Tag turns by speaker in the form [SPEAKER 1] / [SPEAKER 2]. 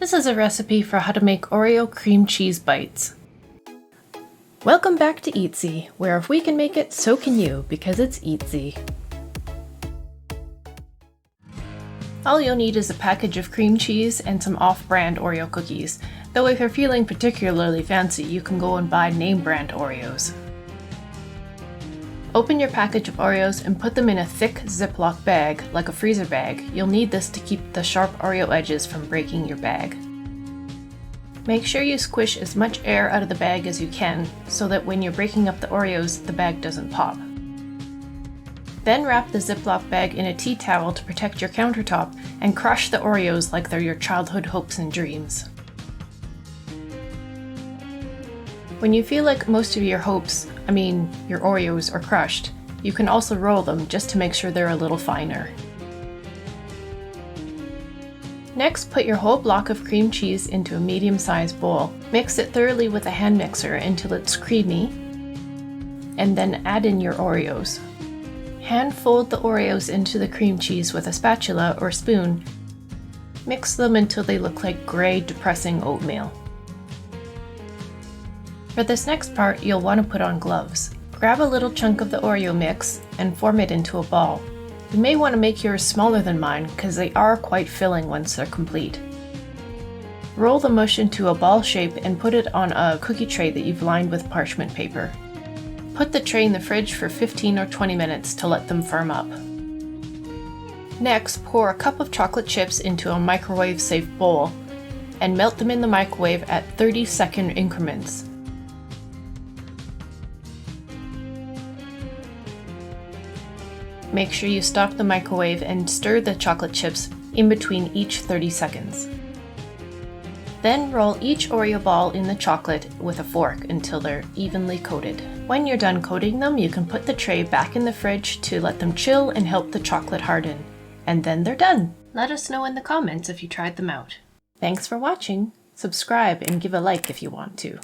[SPEAKER 1] This is a recipe for how to make Oreo cream cheese bites. Welcome back to Eatsy, where if we can make it, so can you, because it's Eatsy. All you'll need is a package of cream cheese and some off-brand Oreo cookies, though if you're feeling particularly fancy, you can go and buy name-brand Oreos. Open your package of Oreos and put them in a thick Ziploc bag, like a freezer bag. You'll need this to keep the sharp Oreo edges from breaking your bag. Make sure you squish as much air out of the bag as you can, so that when you're breaking up the Oreos, the bag doesn't pop. Then wrap the Ziploc bag in a tea towel to protect your countertop and crush the Oreos like they're your childhood hopes and dreams. When you feel like most of your your Oreos are crushed, you can also roll them just to make sure they're a little finer. Next, put your whole block of cream cheese into a medium-sized bowl. Mix it thoroughly with a hand mixer until it's creamy, and then add in your Oreos. Hand fold the Oreos into the cream cheese with a spatula or spoon. Mix them until they look like gray, depressing oatmeal. For this next part, you'll want to put on gloves. Grab a little chunk of the Oreo mix and form it into a ball. You may want to make yours smaller than mine because they are quite filling once they're complete. Roll the mush into a ball shape and put it on a cookie tray that you've lined with parchment paper. Put the tray in the fridge for 15 or 20 minutes to let them firm up. Next, pour a cup of chocolate chips into a microwave-safe bowl and melt them in the microwave at 30-second increments. Make sure you stop the microwave and stir the chocolate chips in between each 30 seconds. Then roll each Oreo ball in the chocolate with a fork until they're evenly coated. When you're done coating them, you can put the tray back in the fridge to let them chill and help the chocolate harden. And then they're done! Let us know in the comments if you tried them out. Thanks for watching. Subscribe and give a like if you want to.